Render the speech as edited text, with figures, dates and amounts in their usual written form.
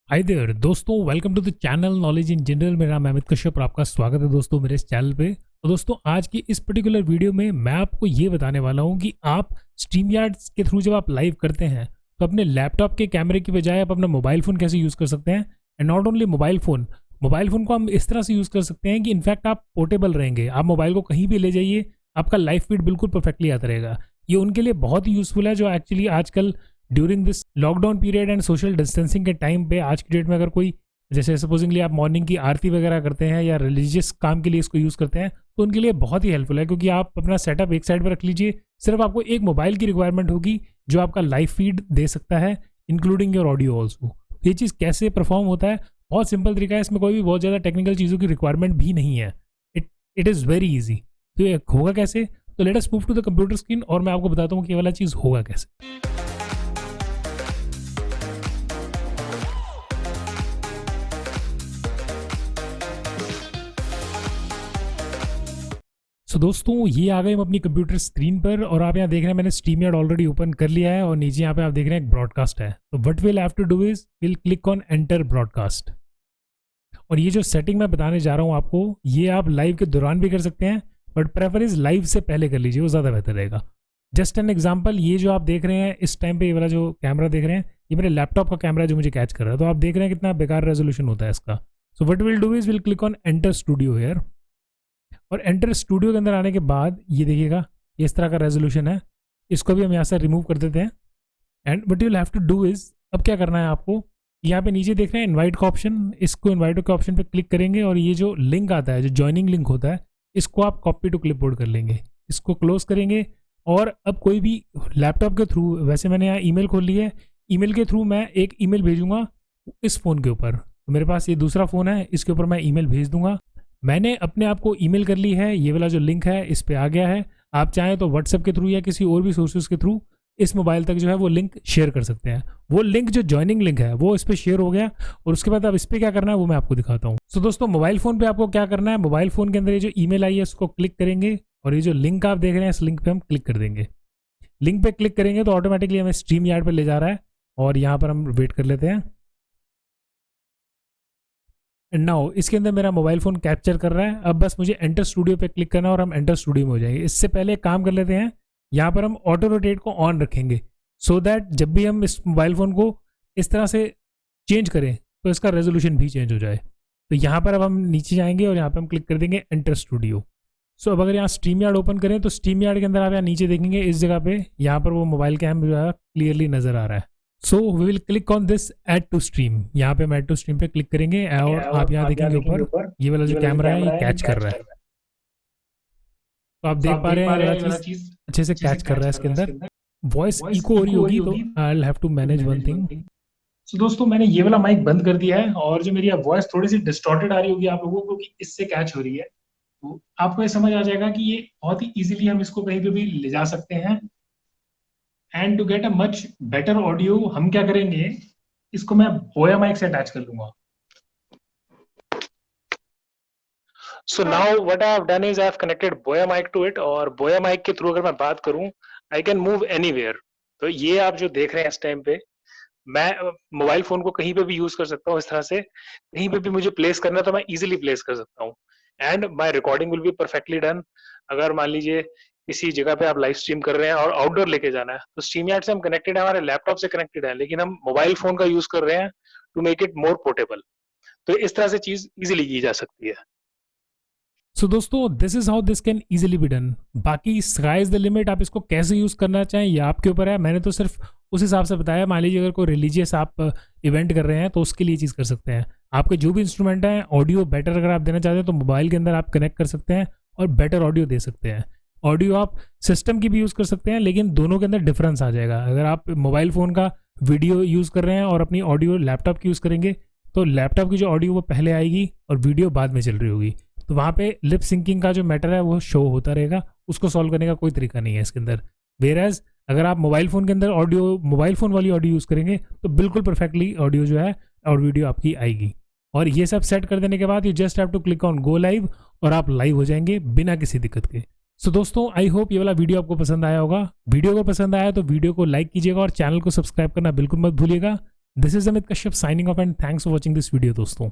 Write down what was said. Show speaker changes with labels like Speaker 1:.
Speaker 1: हाय there दोस्तों, welcome to the channel knowledge in general. मेरा नाम अमित कश्यप और आपका स्वागत है दोस्तों मेरे इस चैनल पे। तो दोस्तों आज की इस पर्टिकुलर वीडियो में मैं आपको ये बताने वाला हूँ कि आप StreamYard के थ्रू जब आप लाइव करते हैं तो अपने लैपटॉप के कैमरे की बजाय आप अपना मोबाइल फ़ोन कैसे यूज़ कर सकते हैं। And not only mobile phone को हम इस तरह से यूज़ कर सकते हैं कि इनफैक्ट आप पोर्टेबल रहेंगे। आप मोबाइल को कहीं भी ले जाइए, आपका लाइव फीड बिल्कुल परफेक्टली आता रहेगा। ये उनके लिए बहुत ही यूज़फुल है जो एक्चुअली आजकल during this lockdown period and social distancing के टाइम पे आज की डेट में अगर कोई जैसे सपोजिंगली आप मॉर्निंग की आरती वगैरह करते हैं या रिलीजियस काम के लिए इसको यूज़ करते हैं तो उनके लिए बहुत ही हेल्पफुल है, क्योंकि आप अपना सेटअप एक साइड पर रख लीजिए। सिर्फ आपको एक मोबाइल की रिक्वायरमेंट होगी जो आपका लाइव फीड दे सकता है इंक्लूडिंग योर ऑडियो ऑल्सो। ये चीज़ कैसे परफॉर्म होता है, बहुत सिंपल तरीका है, इसमें कोई भी बहुत ज़्यादा टेक्निकल चीज़ों की रिक्वायरमेंट भी नहीं है। It is very easy. तो ये होगा कैसे, तो let us move to the computer screen और मैं आपको बताता हूँ कि ये वाला चीज़ होगा कैसे। सो दोस्तों ये आ गए हम अपनी कंप्यूटर स्क्रीन पर और आप यहाँ देख रहे हैं मैंने StreamYard ऑलरेडी ओपन कर लिया है और नीचे यहाँ पे आप देख रहे हैं एक ब्रॉडकास्ट है। तो what will have to do is will click on enter broadcast. और ये जो सेटिंग मैं बताने जा रहा हूँ आपको, ये आप लाइव के दौरान भी कर सकते हैं, बट प्रेफर इज लाइव से पहले कर लीजिए, वो ज़्यादा बेहतर रहेगा। जस्ट एन एग्जाम्पल, ये जो आप देख रहे हैं इस टाइम पे, ये वाला जो कैमरा देख रहे हैं ये मेरे लैपटॉप का कैमरा जो मुझे कैच कर रहा है। तो आप देख रहे हैं कितना बेकार रेजोल्यूशन होता है इसका। So what will do is will click on enter studio here. और एंटर स्टूडियो के अंदर आने के बाद ये देखिएगा ये इस तरह का रेजोल्यूशन है। इसको भी हम यहाँ से रिमूव कर देते हैं। And what you have to do is, अब क्या करना है आपको, यहाँ पे नीचे देख रहे हैं इनवाइट का ऑप्शन, इसको इनवाइट के ऑप्शन पे क्लिक करेंगे और ये जो लिंक आता है, जो ज्वाइनिंग लिंक होता है, इसको आप कॉपी टू क्लिपबोर्ड कर लेंगे, इसको क्लोज करेंगे। और अब कोई भी लैपटॉप के थ्रू, वैसे मैंने यहाँ ईमेल खोल ली है, ईमेल के थ्रू मैं एक ईमेल भेजूंगा इस फ़ोन के ऊपर। तो मेरे पास ये दूसरा फ़ोन है, इसके ऊपर मैं ईमेल भेज दूंगा। मैंने अपने आप को ईमेल कर ली है, ये वाला जो लिंक है इस पे आ गया है। आप चाहें तो व्हाट्सएप के थ्रू या किसी और भी सोर्सेज के थ्रू इस मोबाइल तक जो है वो लिंक शेयर कर सकते हैं। वो लिंक जो ज्वाइनिंग लिंक है वो इस पर शेयर हो गया और उसके बाद अब इस पर क्या करना है वो मैं आपको दिखाता हूँ। सो दोस्तों मोबाइल फ़ोन पे आपको क्या करना है, मोबाइल फ़ोन के अंदर ये जो ईमेल आई है उसको क्लिक करेंगे और ये जो लिंक आप देख रहे हैं इस लिंक पे हम क्लिक कर देंगे। लिंक पे क्लिक करेंगे तो ऑटोमेटिकली हमें StreamYard पे ले जा रहा है और यहाँ पर हम वेट कर लेते हैं। एंड नाउ इसके अंदर मेरा मोबाइल फ़ोन कैप्चर कर रहा है। अब बस मुझे एंटर स्टूडियो पे क्लिक करना है और हम एंटर स्टूडियो में हो जाएंगे। इससे पहले एक काम कर लेते हैं, यहाँ पर हम ऑटो रोटेट को ऑन रखेंगे सो दैट जब भी हम इस मोबाइल फ़ोन को इस तरह से चेंज करें तो इसका रेजोल्यूशन भी चेंज हो जाए। तो यहाँ पर अब हम नीचे जाएंगे और यहाँ पर हम क्लिक कर देंगे एंटर स्टूडियो। सो अब अगर यहाँ StreamYard ओपन करें तो StreamYard के अंदर आप यहाँ नीचे देखेंगे इस जगह पे, यहाँ पर वो मोबाइल कैम जो है क्लियरली नज़र आ रहा है। So we will click on this add to stream. यहाँ पे हम ऐड टू स्ट्रीम पे क्लिक करेंगे और आप यहाँ देखेंगे ऊपर ये वाला जो कैमरा है ये कैच कर रहा है। तो आप देख पा रहे हैं ये वाला चीज़ अच्छे से कैच कर रहा है। इसके अंदर वॉइस इको हो रही होगी तो I will have to manage one thing.
Speaker 2: So दोस्तों मैंने ये वाला माइक बंद कर दिया है और जो मेरी वॉइस थोड़ी सी डिस्टॉर्टेड आ रही होगी आप लोगों को कि इससे कैच हो रही है, तो आपको ये समझ आ जाएगा कि ये बहुत ही इजीली हम इसको कहीं पे भी ले जा सकते हैं। And to get a much better audio हम क्या करेंगे, इसको मैं बोया माइक से अटैच कर दूंगा। So now what I have done is I have connected Boya mic to it और बोया माइक के थ्रू अगर मैं बात करूं आई कैन मूव एनीवेयर। तो ये आप जो देख रहे हैं इस टाइम पे, मैं मोबाइल फोन को कहीं पे भी यूज कर सकता हूँ। इस तरह से कहीं पे भी मुझे प्लेस करना है तो मैं इजीली प्लेस कर सकता हूँ and my recording will be perfectly done. अगर मान लीजिए किसी जगह पे आप लाइव स्ट्रीम कर रहे हैं और आउटडोर लेके जाना है तो StreamYard से हम कनेक्टेड है, हमारे लैपटॉप से कनेक्टेड है, लेकिन हम मोबाइल फोन का यूज कर रहे हैं to make it more portable. तो इस तरह से चीज इजीली की जा सकती है।
Speaker 1: सो दोस्तों this is how this can easily be done. बाकी स्काई इज द लिमिट, आप इसको कैसे यूज़ करना चाहें ये आपके ऊपर है। मैंने तो सिर्फ उस हिसाब से बताया। मान लीजिए अगर कोई रिलीजियस आप इवेंट कर रहे हैं तो उसके लिए चीज़ कर सकते हैं। आपके जो भी इंस्ट्रूमेंट हैं, ऑडियो बेटर अगर आप देना चाहते हैं तो मोबाइल के अंदर आप कनेक्ट कर सकते हैं और बेटर ऑडियो दे सकते हैं। ऑडियो आप सिस्टम की भी यूज़ कर सकते हैं, लेकिन दोनों के अंदर डिफरेंस आ जाएगा। अगर आप मोबाइल फ़ोन का वीडियो यूज़ कर रहे हैं और अपनी ऑडियो लैपटॉप की यूज़ करेंगे तो लैपटॉप की जो ऑडियो वो पहले आएगी और वीडियो बाद में चल रही होगी। तो वहाँ पे लिप सिंकिंग का जो मैटर है वो शो होता रहेगा, उसको सॉल्व करने का कोई तरीका नहीं है इसके अंदर। वेयरएज अगर आप मोबाइल फ़ोन के अंदर ऑडियो, मोबाइल फ़ोन वाली ऑडियो यूज़ करेंगे तो बिल्कुल परफेक्टली ऑडियो जो है और वीडियो आपकी आएगी। और ये सब सेट कर देने के बाद you just have to click on go live और आप लाइव हो जाएंगे बिना किसी दिक्कत के। सो दोस्तों आई होप ये वाला वीडियो आपको पसंद आया होगा। वीडियो अगर पसंद आया तो वीडियो को लाइक कीजिएगा और चैनल को सब्सक्राइब करना बिल्कुल मत भूलिएगा। This is Amit Kashyap signing off and thanks for watching this video दोस्तों.